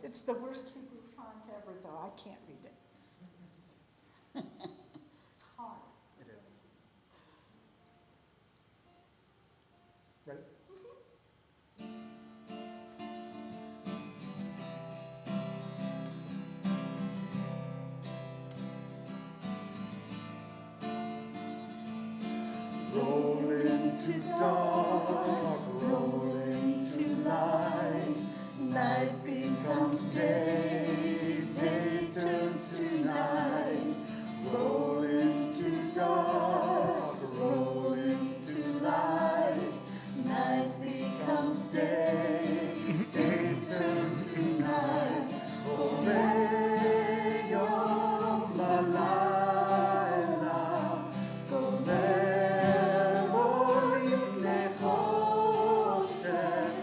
It's the worst Hebrew font ever, though. I can't read it. It's hard. It is. Ready? Roll into dark, roll into light. Night becomes day, day turns to night. Roll into dark, roll into light. Night becomes day, day turns to night. Hooray, Yom Halayla. Golel orim nefoshet.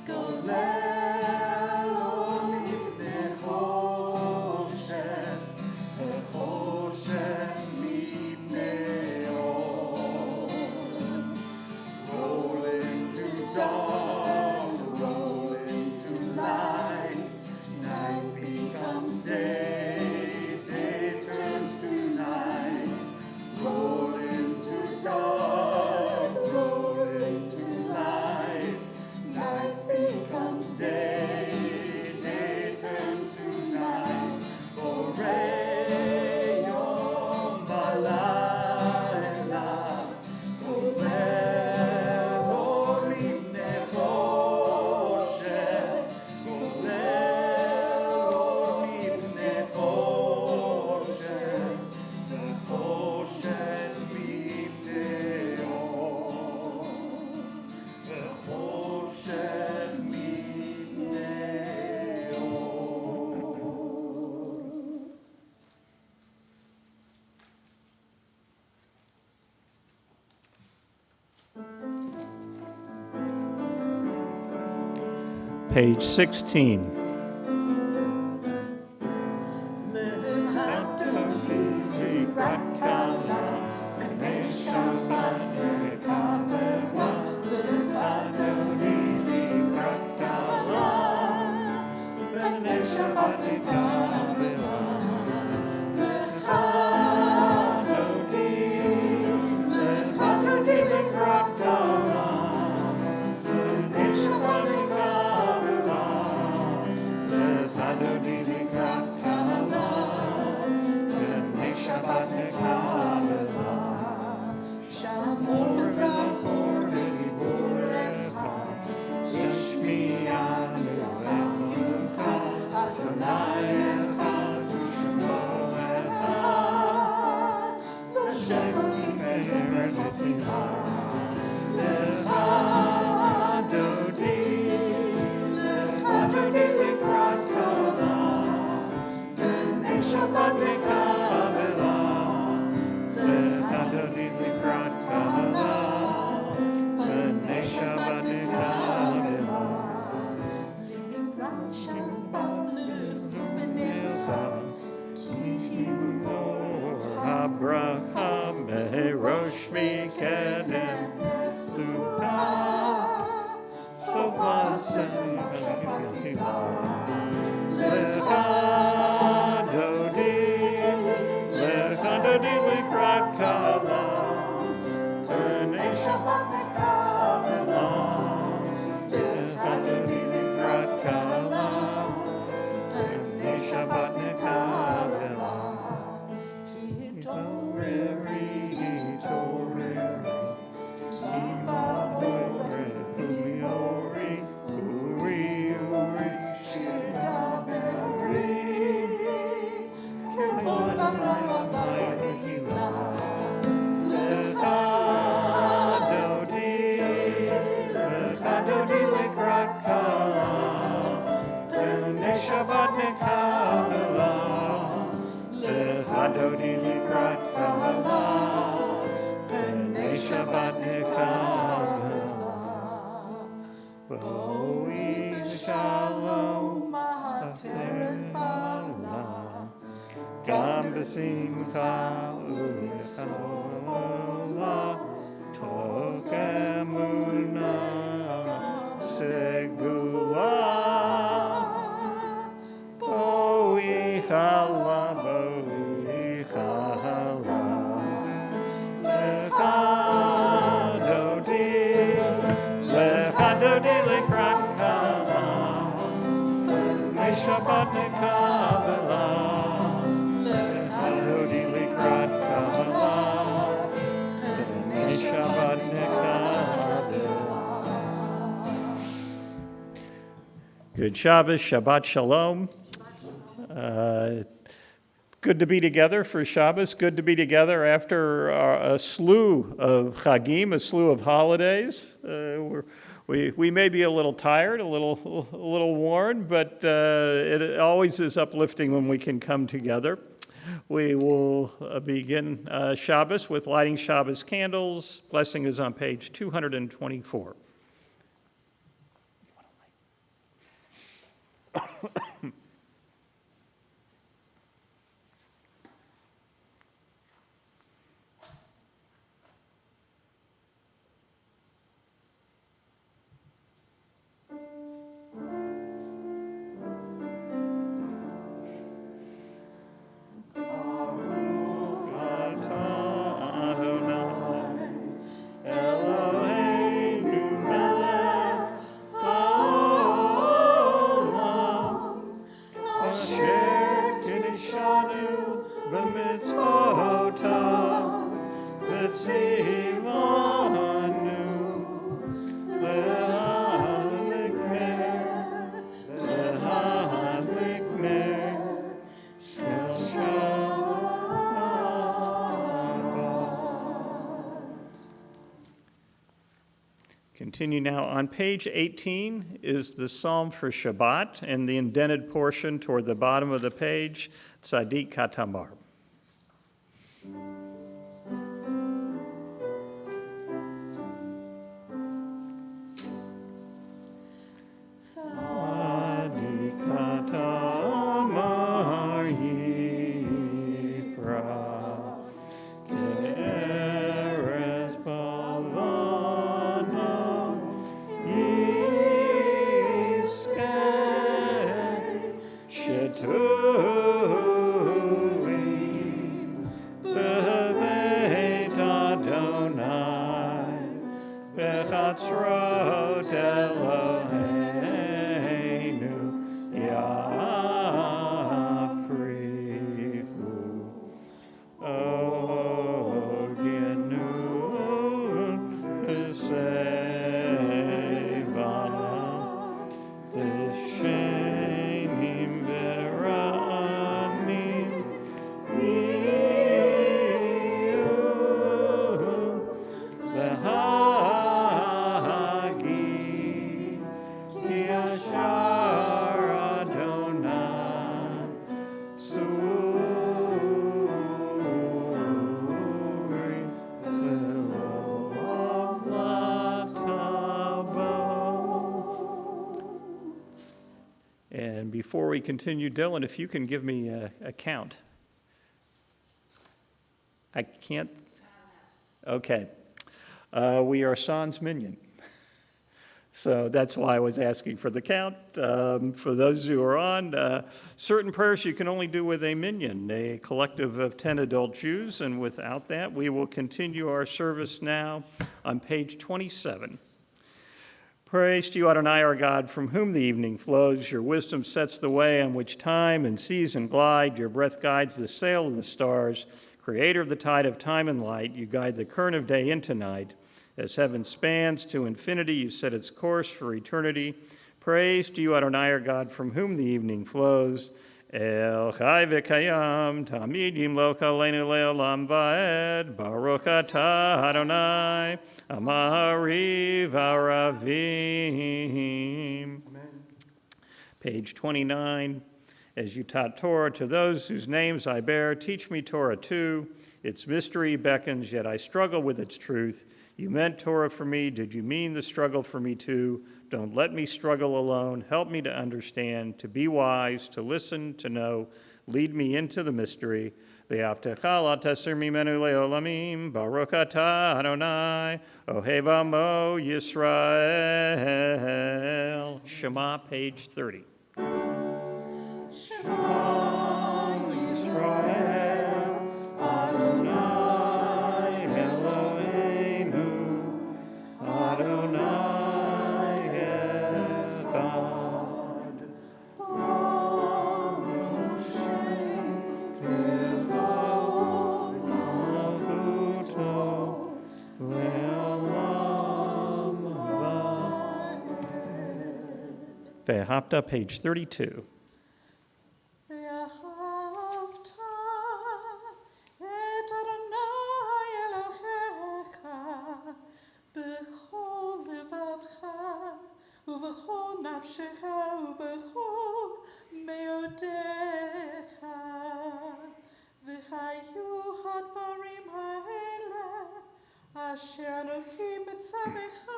Golel orim nefoshet. Nefoshet mipnei or. Roll into dawn, roll into light. Night becomes day, day turns to night. Roll into dark, roll into light. Night becomes day, day turns to night. Hooray, Yom Halayla. Golel orim nefoshet. Golel orim nefoshet. Nefoshet mipnei or. Nefoshet mipnei or. Page 16. Shabbat nekabela, lechadodi likrat kala, pnei Shabbat nekabela. Hitoreri, hitoreri, kiva Uri, uri, uri, shidaberi, kevoda ma'ala, Lechadodi likrat kala, pnei Shabbat nekabela, lechadodi likrat kala, pnei Shabbat nekabela. Boi shalom hateret bala, gam b'simcha u'lechola, tok emuna segula. Boi chala, boi chala, lechadodi likrat kala, pnei Shabbat nekabela, lechadodi likrat kala, pnei Shabbat nekabela. Good Shabbos, Shabbat Shalom. Good to be together for Shabbos. Good to be together after a slew of Chagim, a slew of holidays. We may be a little tired, a little worn, but it always is uplifting when we can come together. We will begin Shabbos with lighting Shabbos candles. Blessing is on page 224. Continue now. On page 18 is the Psalm for Shabbat, and the indented portion toward the bottom of the page, Tzadik Katamar. Tzadik katamar yifra, ke'eretz balvana yizkei, shetulim b'beit Adonai, b'chatzrot Eloheinu yafrichu. Ogenu b'seva, t'shenim v'ranim yiyu v'hagim ki yashar Adonai tzuri v'lo latabo. And before we continue, Dylan, if you can give me a count. I can't? Okay. We are sans minion. So that's why I was asking for the count. For those who are on, certain prayers you can only do with a minyan, a collective of 10 adult Jews, and without that, we will continue our service now on page 27. Praise to you, Adonai, our God, from whom the evening flows. Your wisdom sets the way on which time and season glide. Your breath guides the sail of the stars. Creator of the tide of time and light, you guide the current of day into night. As heaven spans to infinity, you set its course for eternity. Praise to you, Adonai, our God, from whom the evening flows. El Chai v'Kayam, Tamid Yimloch Aleinu Le'olam Va'ed, Baruch Atah Adonai, Amari V'Aravim. Page 29. As you taught Torah to those whose names I bear, teach me Torah too. Its mystery beckons, yet I struggle with its truth. You meant Torah for me. Did you mean the struggle for me too? Don't let me struggle alone. Help me to understand, to be wise, to listen, to know. Lead me into the mystery. Ve'aftecha la tasir mimenu le'olamim, Baruch atah Adonai, Ohev amo Yisrael. Shema, page 30. Shema Yisrael, Adonai Eloheinu, Adonai Echad. Baruch Shem Kevod Malchuto Le'olam Va'ed. Ve'hafta, page 32. אשר אנוכי בצווך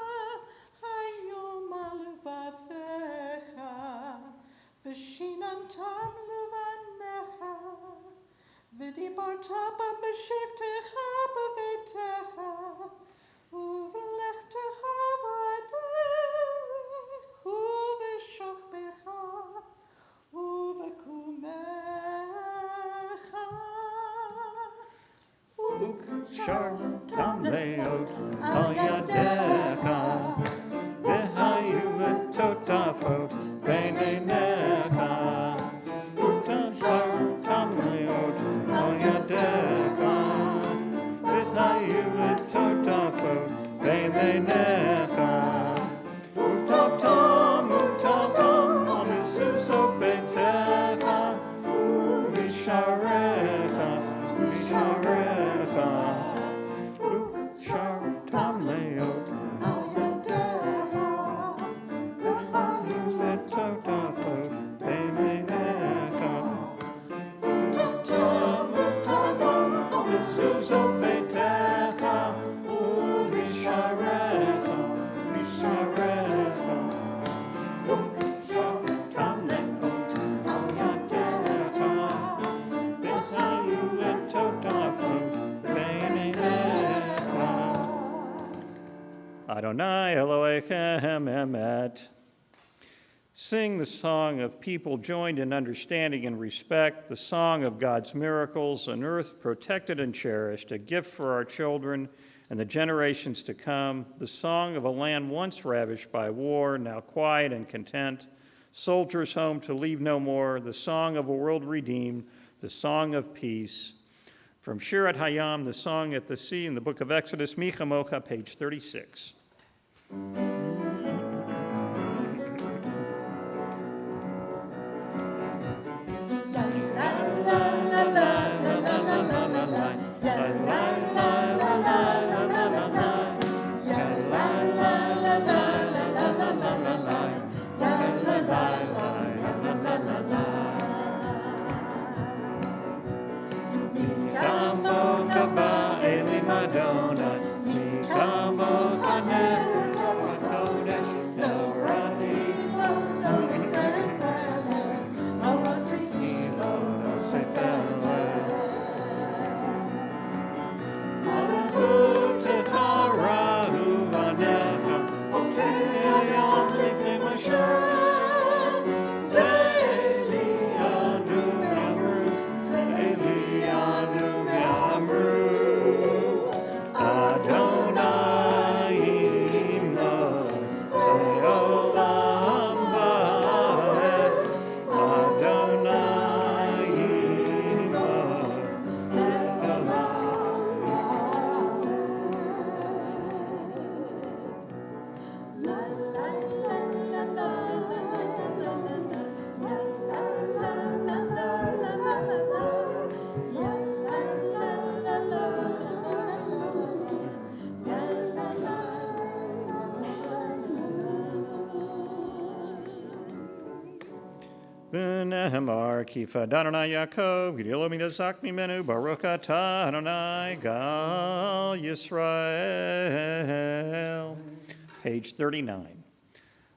היום על לבביך ושיננתם לבניך ודיברת בם בשבתך בביתך ובלכתך בדרך ובשוכבך ובקומך וקשרתם לאות על ידיך, והיו לטוטפות בין עיניך. וקשרתם לאות על ידיך, והיו לטוטפות בין עיניך. ובטבתם על מזוזות ביתך, ובשעריך, ובשעריך. וקשרתם לאות על ידיך, והיו לטוטפות בין עיניך. ובטבתם על מזוזות ביתך, ובשעריך, ובשעריך. וקשרתם לאות על ידיך, והיו לטוטפות בין עיניך. Adonai Elohechem Emet. Sing the song of people joined in understanding and respect, the song of God's miracles, an earth protected and cherished, a gift for our children and the generations to come, the song of a land once ravished by war, now quiet and content, soldiers home to leave no more, the song of a world redeemed, the song of peace. From Shirat Hayam, the song at the sea, in the book of Exodus, Micha Mocha, page 36. Adonai, mi kamocha V'nehemar kifa d'Adonai Yaakov, G'dilo midazak mimenu, Baruch atah Adonai Gal Yisrael. Page 39.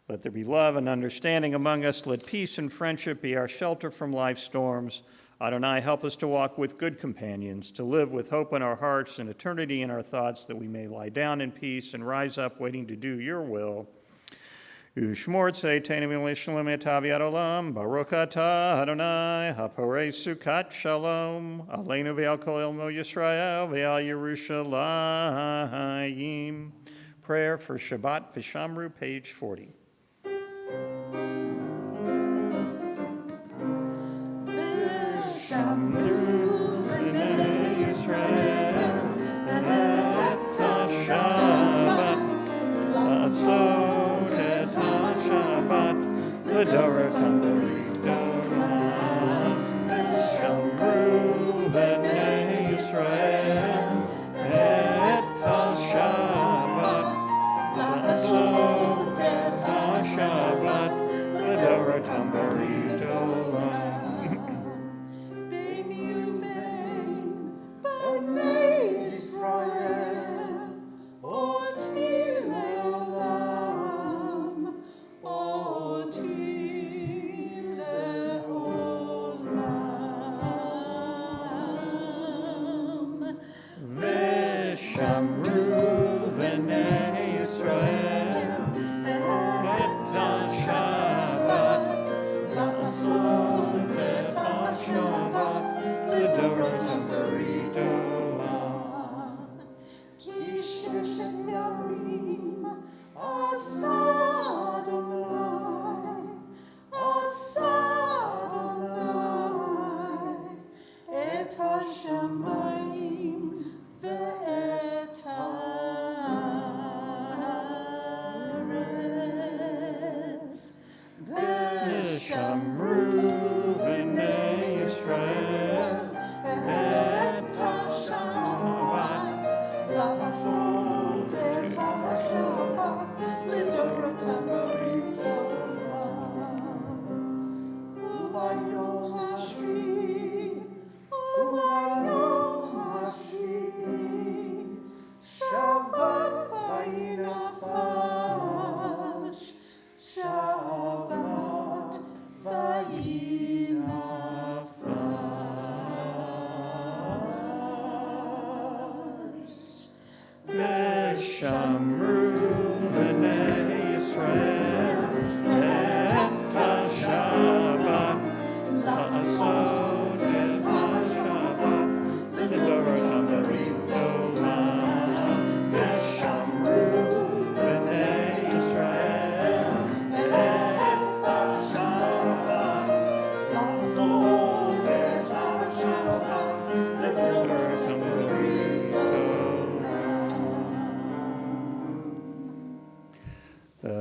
Let there be love and understanding among us. Let peace and friendship be our shelter from life's storms. Adonai, help us to walk with good companions, to live with hope in our hearts and eternity in our thoughts, that we may lie down in peace and rise up waiting to do your will. Ushmor tzeitenu v'lishalom etaviat olam, Baruch atah Adonai, haporei sukat shalom, aleinu ve'al kol elmo Yisrael ve'al Yerushalayim. Prayer for Shabbat v'shamru, page 40. Shamru v'nei Yisrael, et Shabbat, la'asot et ha-Shabbat, l'doratam b'ridoram, v'shamru v'nei Yisrael, et ha-Shabbat, la'asot et ha-Shabbat, l'doratam b'ridoram.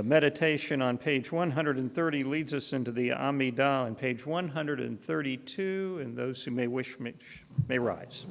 Meditation on page 130 leads us into the Amidah on page 132, and those who may wish may rise.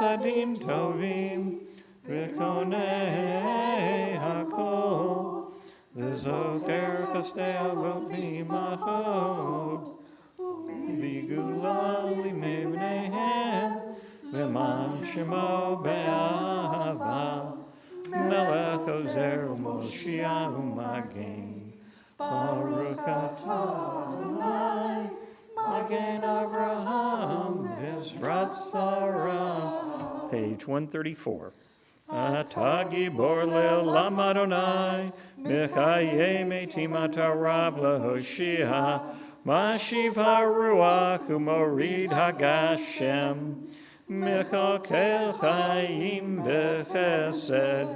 chasadim tovim, v'konei hakol, v'zocher chastei avot v'imachot, v'gula limevneihem, v'man shemo be'ahava, melech ozer u'moshiach u'magen. Baruch atah Adonai, Magen Avraham, Ezrat Sarah. Page 134. Atah gibor le'olam Adonai, Mechayei metim atah Rav lehoshia, Mashiv haruach u'morid hagashem, Mechakel chayim bechesed,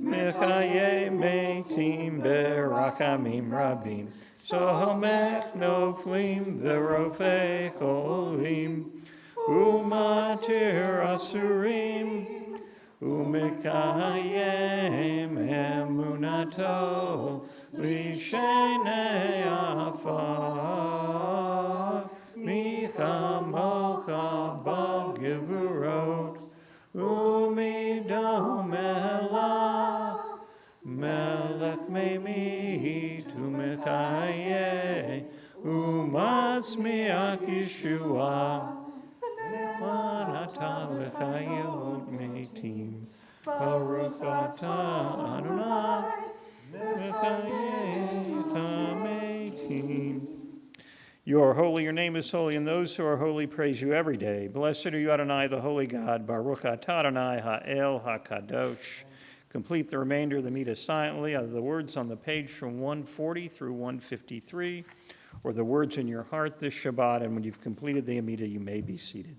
Mechayei metim berachamim rabim, Somech noflim v'rofei cholim, Umatir asurim, Umekayem emunato, Lishenei afar, Michamocha b'gevurot, Umidom melach, Melech meimit u'mechayeh, u'matzmiach Yeshua, Manata lechayot metim, Baruch atah Adonai, mechayecha metim. You are holy, your name is holy, and those who are holy praise you every day. Blessed are you, Adonai, the holy God. Baruch atah Adonai ha'el ha'kadosh. Complete the remainder of the Midah silently out of the words on the page from 140 through 153, or the words in your heart this Shabbat, and when you've completed the Midah, you may be seated.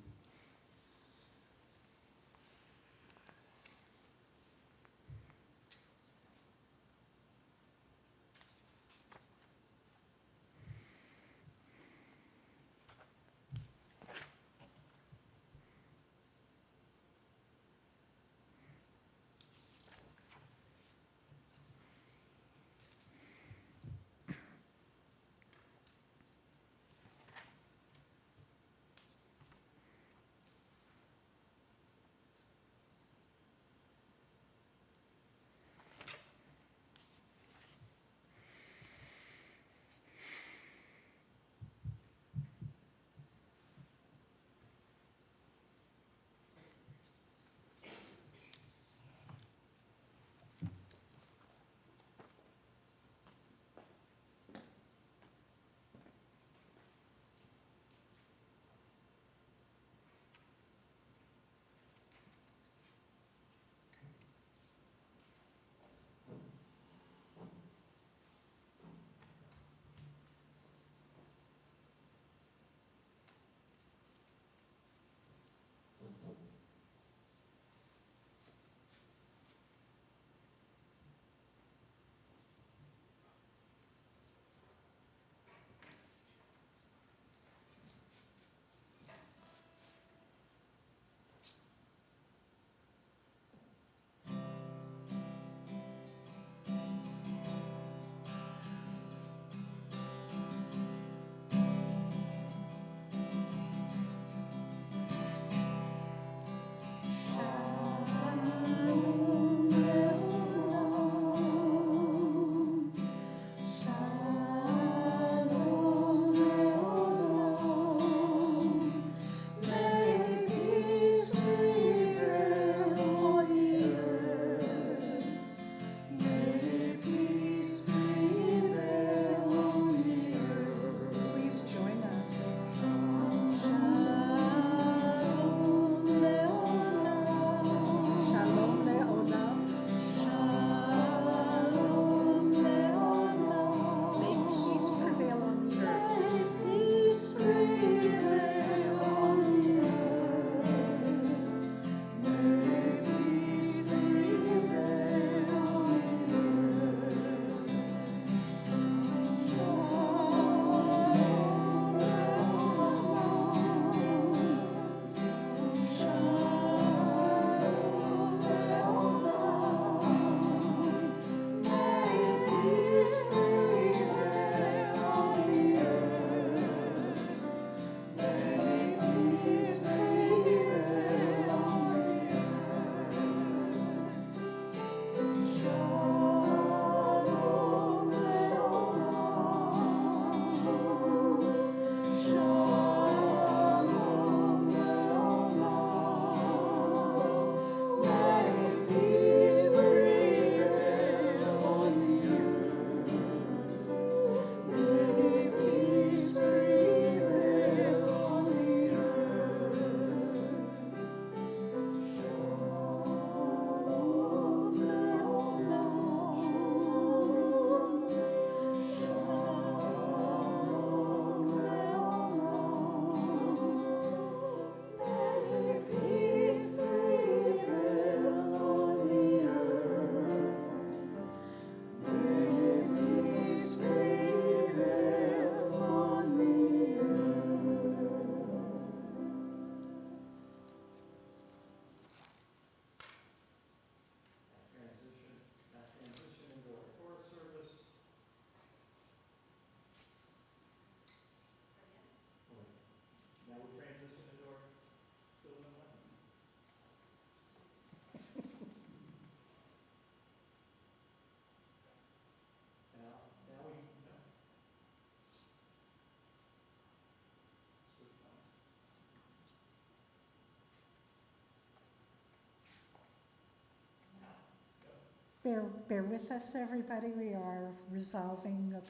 Bear with us, everybody. We are resolving a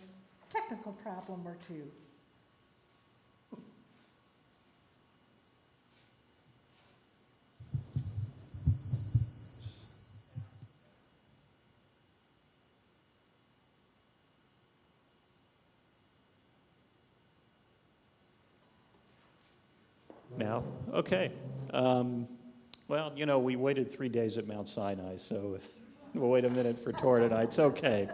technical problem or two. Now, okay. Well, you know, we waited 3 days at Mount Sinai, so if we'll wait a minute for Torah tonight. It's okay.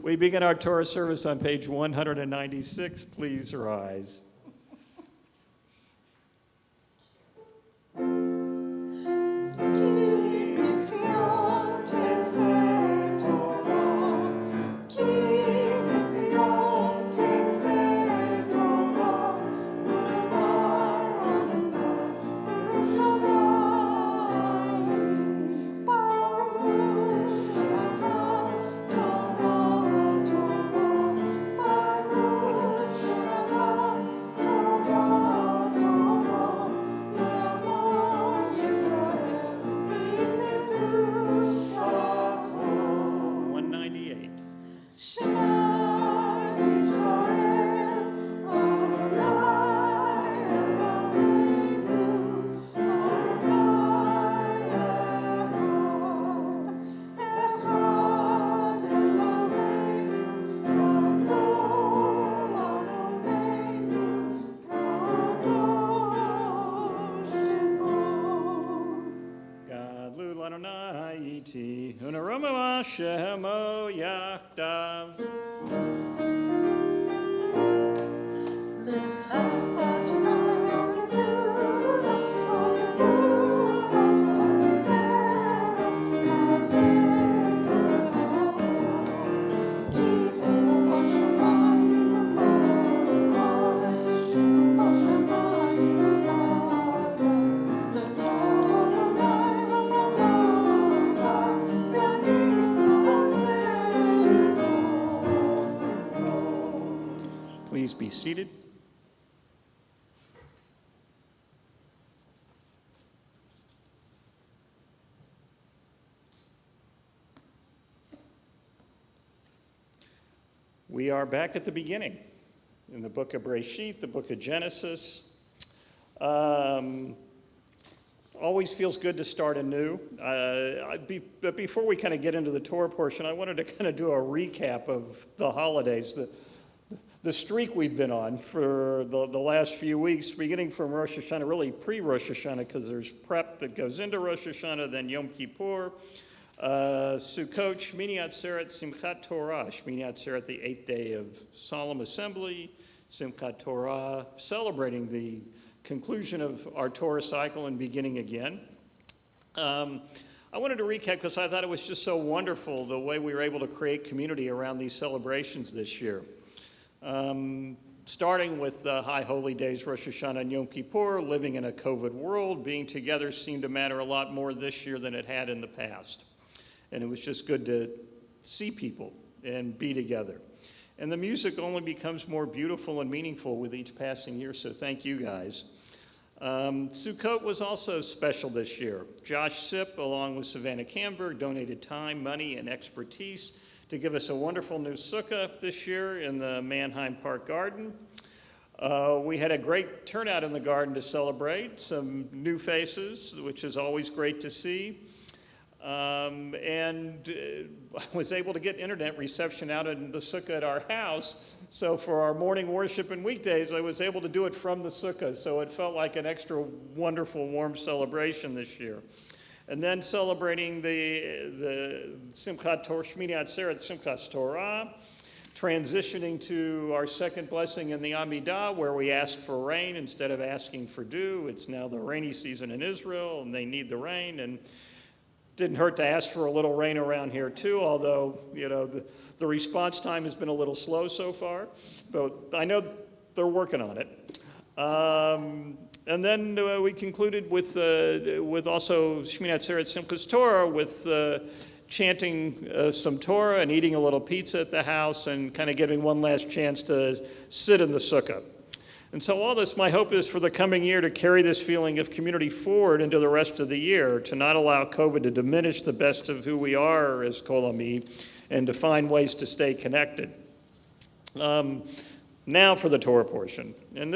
We begin our Torah service on page 196. Please rise. Shemo Yachdav. Please be seated. We are back at the beginning in the book of Bereshit, the book of Genesis. Always feels good to start anew. But before we kind of get into the Torah portion, I wanted to kind of do a recap of the holidays, the streak we've been on for the last few weeks, beginning from Rosh Hashanah, really pre-Rosh Hashanah, because there's prep that goes into Rosh Hashanah, then Yom Kippur, Sukkot, Shmini Atzeret, Simchat Torah, Shmini Atzeret, the 8th day of Solemn Assembly, Simchat Torah, celebrating the conclusion of our Torah cycle and beginning again. I wanted to recap because I thought it was just so wonderful the way we were able to create community around these celebrations this year. Starting with High Holy Days, Rosh Hashanah and Yom Kippur, living in a COVID world, being together seemed to matter a lot more this year than it had in the past. And it was just good to see people and be together. And the music only becomes more beautiful and meaningful with each passing year, so thank you guys. Sukkot was also special this year. Josh Sipp, along with Savannah Camberg, donated time, money, and expertise to give us a wonderful new sukkah this year in the Mannheim Park Garden. We had a great turnout in the garden to celebrate, some new faces, which is always great to see. I was able to get internet reception out in the sukkah at our house. So for our morning worship and weekdays, I was able to do it from the sukkah. So it felt like an extra wonderful, warm celebration this year. And then celebrating the Simchat Torah, Shmini Atzeret, Simchat Torah, transitioning to our second blessing in the Amidah, where we ask for rain instead of asking for dew. It's now the rainy season in Israel, and they need the rain. And didn't hurt to ask for a little rain around here too, although, you know, the response time has been a little slow so far, but I know they're working on it. And then we concluded with also Shmini Atzeret Simchas Torah with chanting some Torah and eating a little pizza at the house and kind of giving one last chance to sit in the sukkah. And so all this, my hope is for the coming year to carry this feeling of community forward into the rest of the year, to not allow COVID to diminish the best of who we are as Kol Ami, and to find ways to stay connected. Now for the Torah portion. And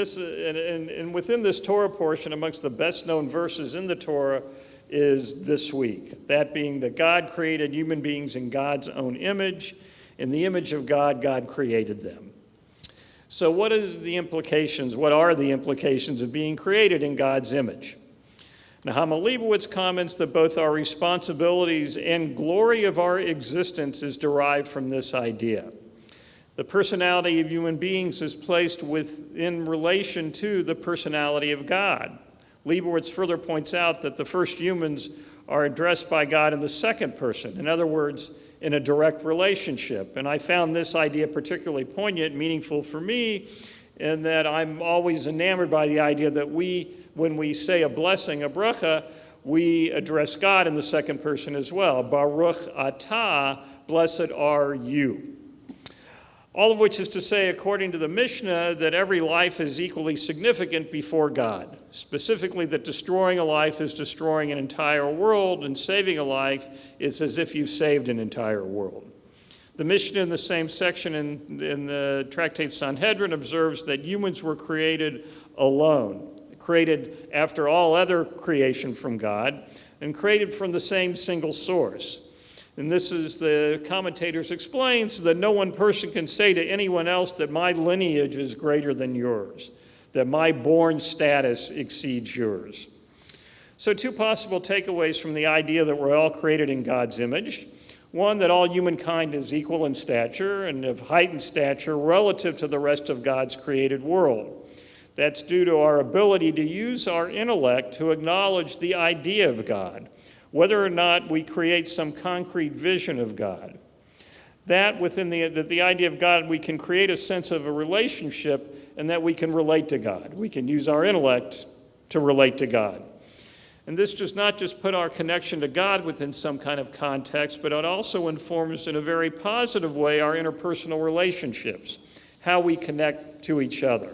within this Torah portion, amongst the best known verses in the Torah is this week. That being that God created human beings in God's own image. In the image of God, God created them. So what are the implications of being created in God's image? Nehama Leibowitz comments that both our responsibilities and glory of our existence is derived from this idea. The personality of human beings is placed in relation to the personality of God. Leibowitz further points out that the first humans are addressed by God in the second person. In other words, in a direct relationship. And I found this idea particularly poignant, meaningful for me, in that I'm always enamored by the idea that when we say a blessing, a bracha, we address God in the second person as well. Baruch atah, blessed are you. All of which is to say, according to the Mishnah, that every life is equally significant before God. Specifically, that destroying a life is destroying an entire world, and saving a life is as if you've saved an entire world. The Mishnah in the same section in the tractate Sanhedrin observes that humans were created alone, created after all other creation from God, and created from the same single source. And this is, the commentators explain, so that no one person can say to anyone else that my lineage is greater than yours, that my born status exceeds yours. So two possible takeaways from the idea that we're all created in God's image. One, that all humankind is equal in stature and of heightened stature relative to the rest of God's created world. That's due to our ability to use our intellect to acknowledge the idea of God, whether or not we create some concrete vision of God. That within the idea of God, we can create a sense of a relationship, and that we can relate to God. We can use our intellect to relate to God. And this does not just put our connection to God within some kind of context, but it also informs in a very positive way our interpersonal relationships, how we connect to each other.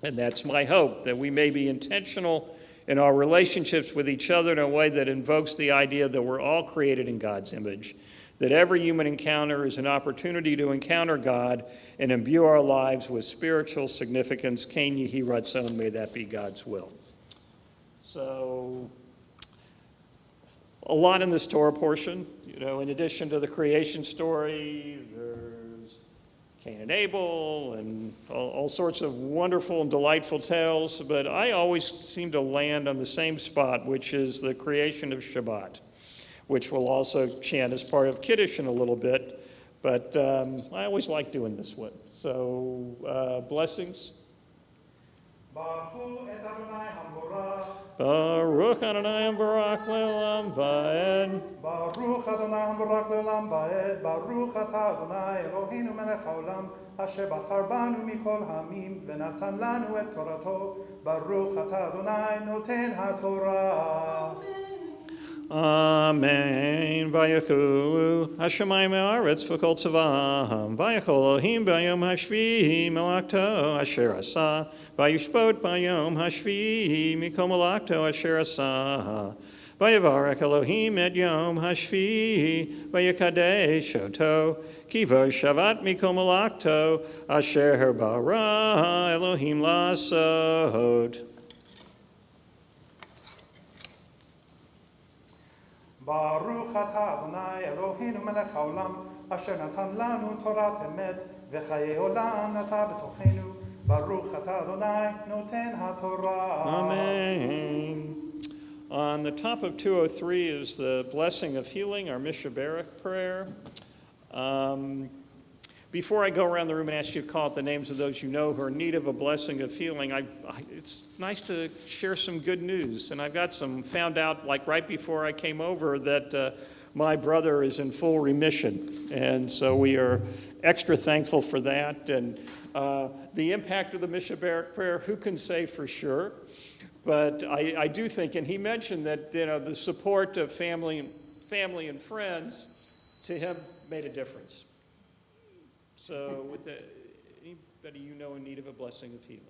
And that's my hope, that we may be intentional in our relationships with each other in a way that invokes the idea that we're all created in God's image, that every human encounter is an opportunity to encounter God and imbue our lives with spiritual significance. Ken Yehi Ratzon, may that be God's will. So, a lot in this Torah portion. In addition to the creation story, there's Cain and Abel, and all sorts of wonderful and delightful tales, but I always seem to land on the same spot, which is the creation of Shabbat, which we'll also chant as part of Kiddush in a little bit, but I always like doing this one. So, blessings. Baruch Adonai Barak Le'olam Va'ed. Baruch Adonai Barak Le'olam Va'ed. Baruch Atah Adonai Eloheinu melech haolam asher bachar banu mikol hamim v'natan lanu et torato. Baruch Atah Adonai noten haTorah. Amen. Vayachulu Hashemayim ha'aretz v'kol tzavaham. Vayachol Elohim b'yom hashvi'i melakto asher asa. Vayishpot b'yom hashvi'i mikol melakto asher asa. Vayavarech Elohim et yom hashvi'i vayakadesh oto. Kivo shavat mikol melakto asher bara Elohim lasot. Baruch atah Adonai Eloheinu melech haolam asher natan lanu torat emet v'chayei olam nata b'tochenu. Baruch atah Adonai noten haTorah. Amen. On the top of 203 is the blessing of healing, our Mishaberach prayer. Before I go around the room and ask you to call out the names of those you know who are in need of a blessing of healing, it's nice to share some good news. And I've got found out like right before I came over that my brother is in full remission. And so we are extra thankful for that. And the impact of the Mishaberach prayer, who can say for sure? But I do think, and he mentioned that the support of family and friends to him made a difference. So with anybody you know in need of a blessing of healing?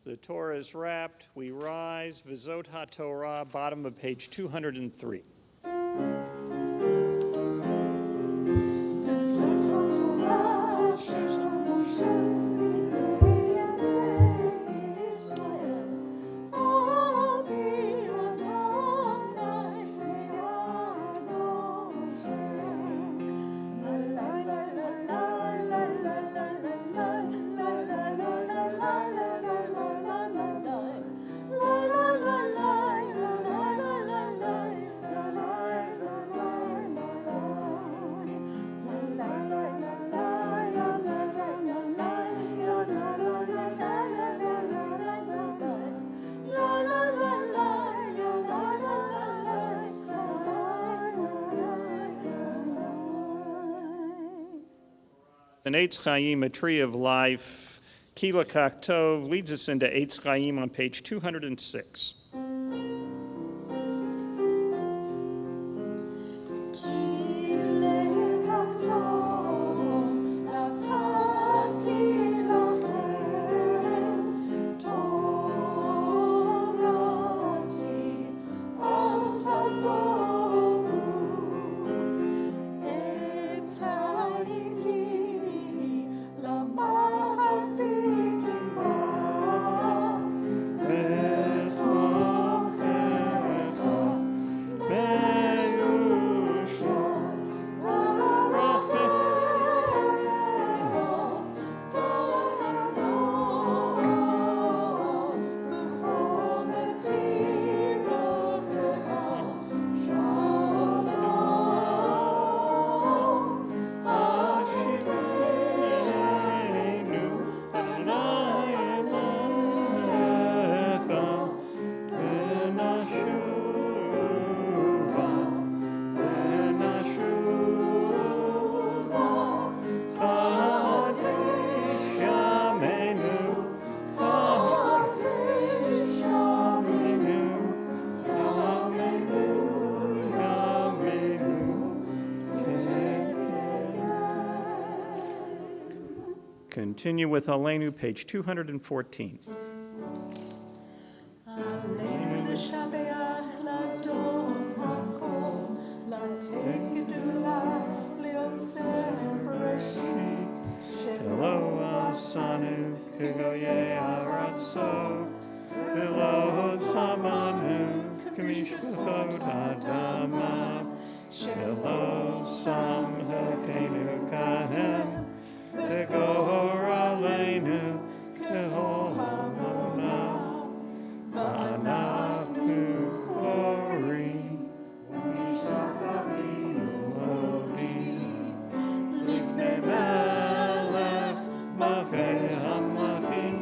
The Torah is wrapped. We rise. Vizot HaTorah, bottom of page 203. And Eitz Chaim, a tree of life, Kila Kaktov, leads us into Eitz Chaim on page 206. Continue with Aleinu, page 214. עלינו לשבח לאדון הכל, לתת גדולה, ליוצר בראשית, Hello, Asanu, Kugoye Aratsot, Hello, Samanu, Kamishpachot Adama, Hello, Sam Hakenu Kahem, Vegor Aleinu, Kehol Hamona, Vanachnu Kori, Vishachavinu Odi, Lifnei Melech, Malchei HaMlachim,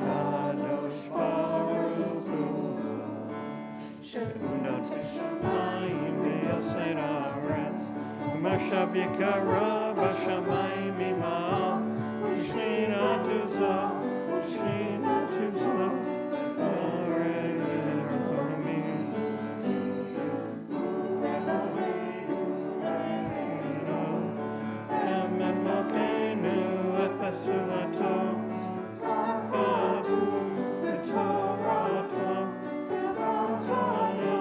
Kadosh Baruch Hu, Shehu Notei Shamayim v'Yosei Haaretz, U'Mashav Yikara b'Shamayim Ima'al, U'Shchina Tuzah, U'Shchina Tuzah, V'Korei Yeromim. Eloheinu, Eloheinu, Emet Malkeinu, Efesulato, Kakadu, B'Torato, V'Dataya,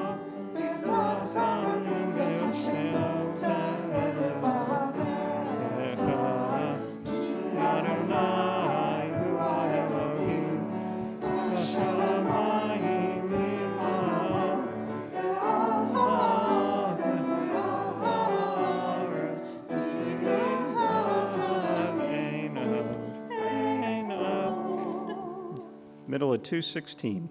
V'Dataya, V'Yosheota, Elevavecha, Ki Adonai, Hu Elohim, B'Shamayim Ima'al, Ve'al ha'aretz, Ve'al ha'aretz, V'Yitachad Einod. Middle of 216.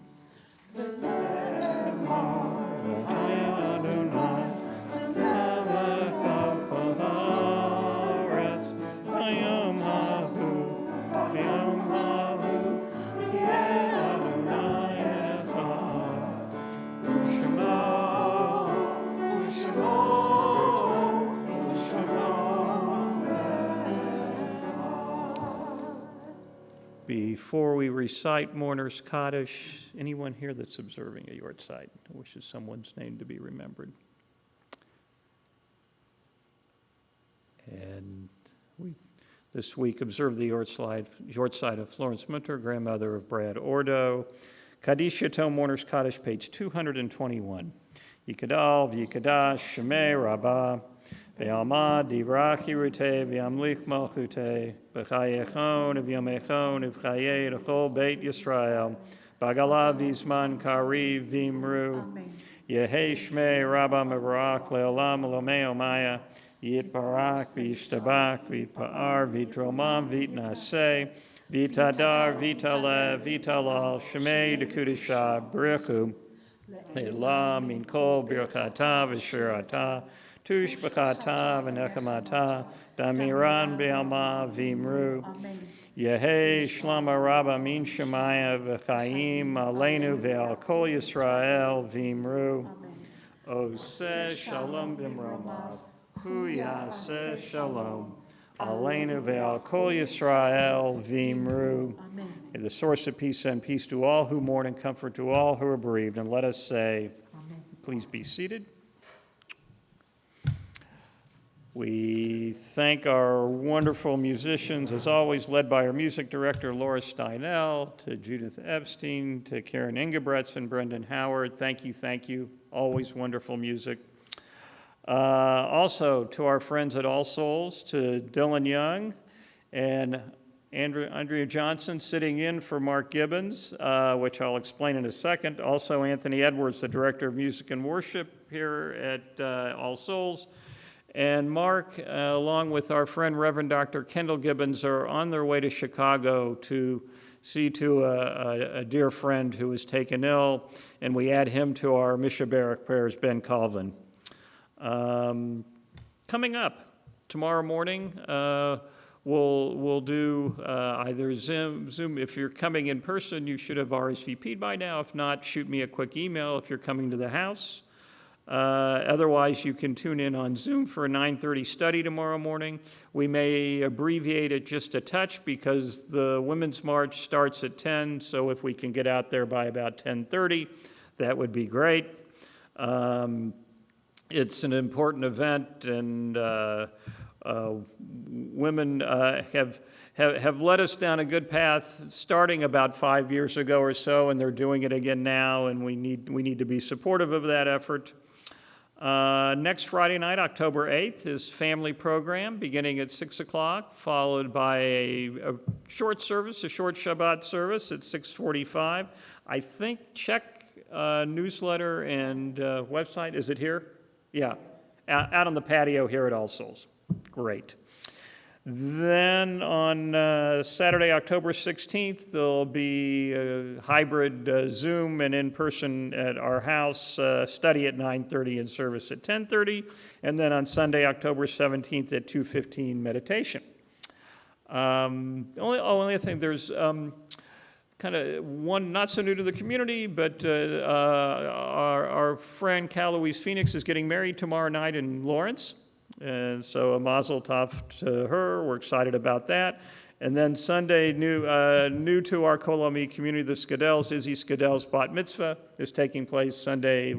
Before we recite Mourner's Kaddish, anyone here that's observing a Yortzeit wishes someone's name to be remembered? And This week, observe the yortzeit of Florence Munter, grandmother of Brad Ordo. Kaddish Yatom Mourner's Kaddish, page 221. Yikadal, V'yikadash, Shemei Rabbah, V'yalma, Divrach Yiruteh, V'yamlich Malchuteh, B'chayechon, V'yamechon, V'chayeh, L'chol Beit Yisrael, B'agala V'zman Kariv V'imru, Amen. Yehei Shmei Rabbah Mevarach, Le'olam L'omei Omaya, Yitbarak, V'yishtabach, V'yitpa'ar, V'yitromam, V'yitnaseh, V'yitadar, V'yitalev, V'yitalal, Shemei Dekudishah, B'richu, Le'elah min kol birchata v'shirata, tush b'chata v'nechamata, damiran be'alma v'imru. Amen. Yehei shlama rabba min shemaya v'chaim aleinu ve'al kol Yisrael v'imru. Amen. Oseh shalom b'mromav, hu yaseh shalom. Aleinu ve'al kol Yisrael v'imru. Amen. May the source of peace send peace to all who mourn and comfort to all who are bereaved. And let us say, Amen. please be seated. We thank our wonderful musicians, as always, led by our music director, Laura Steinell, to Judith Epstein, to Karen Ingebretz and Brendan Howard. Thank you, thank you. Always wonderful music. Also, to our friends at All Souls, to Dylan Young and Andrea Johnson sitting in for Mark Gibbons, which I'll explain in a second. Also, Anthony Edwards, the Director of Music and Worship here at All Souls. And Mark, along with our friend Reverend Dr. Kendall Gibbons, are on their way to Chicago to see to a dear friend who is taken ill, and we add him to our Mishabaric prayers, Ben Colvin. Coming up tomorrow morning, we'll do either Zoom. If you're coming in person, you should have RSVP'd by now. If not, shoot me a quick email if you're coming to the house. Otherwise, you can tune in on Zoom for a 9:30 study tomorrow morning. We may abbreviate it just a touch because the Women's March starts at 10, so if we can get out there by about 10:30, that would be great. It's an important event, and women have led us down a good path starting about 5 years ago or so, and they're doing it again now, and we need to be supportive of that effort. Next Friday night, October 8th, is family program beginning at 6 o'clock, followed by a short service, a short Shabbat service at 6:45. I think check newsletter and website. Is it here? Yeah, out on the patio here at All Souls. Great. Then on Saturday, October 16th, there'll be a hybrid Zoom and in-person at our house, study at 9:30 and service at 10:30. And then on Sunday, October 17th at 2:15, meditation. Only other thing, there's kind of one not so new to the community, but our friend Cal Louise Phoenix is getting married tomorrow night in Lawrence. And so a mazel tov to her. We're excited about that. And then Sunday, new to our Kolomi community, the Skadells, Izzy Skadel's bat mitzvah is taking place Sunday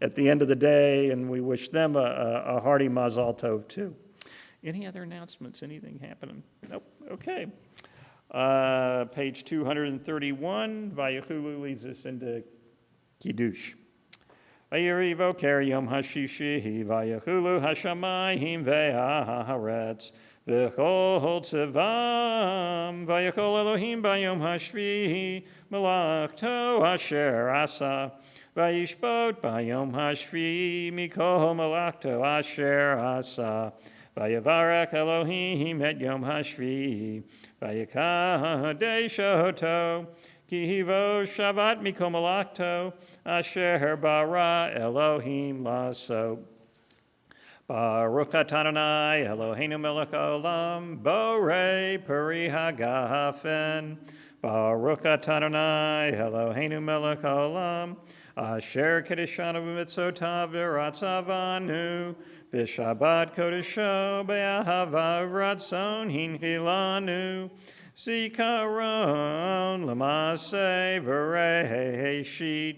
at the end of the day, and we wish them a hearty mazel tov too. Any other announcements? Anything happening? Nope. Okay. Page 231, Vayachulu leads us into Kiddush. Vayiri voker yom hashishi, Vayachulu hashamayim ve'aharetz, v'chol tzevam, Vayachol Elohim bayom hashvi, malachto asher asa, Vayishbot bayom hashvi, mikol malachto asher asa, Vayavarech Elohim et yom hashvi, Vayakadesh oto, ki hivo Shabbat mikol malachto, asher bara Elohim laso. Baruch atah Adonai Eloheinu melech haolam, borei peri hagafen. Baruch atah Adonai Eloheinu melech haolam, asher kedeshanu b'mitzotav v'ratzavanu, v'shabbat kodesho be'ahava v'ratzon hinchilanu, zikaron l'maseh v'reishit,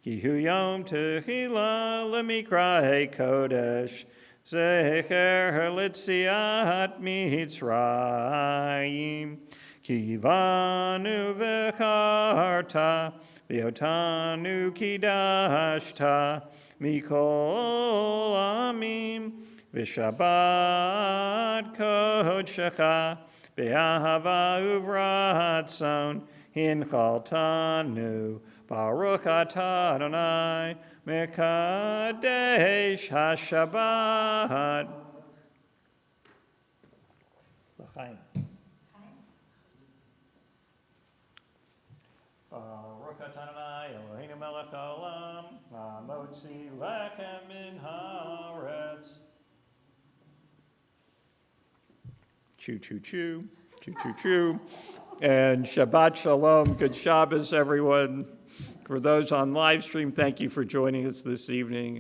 ki hu yom tehila l'mikra'e kodesh, Zecher litziat Mitzrayim, Kivanu v'charta, V'otanu kidashta, Mikol amim, V'shabbat kodshecha, Be'ahava uvratzon, Hinchaltanu, Baruch atah Adonai, Mekadesh HaShabbat. L'chaim. Baruch atah Adonai, Eloheinu melech haolam, Hamotzi lechem min haaretz. Choo, choo, choo, choo, choo, choo. And Shabbat Shalom, good Shabbos, everyone. For those on live stream, thank you for joining us this evening.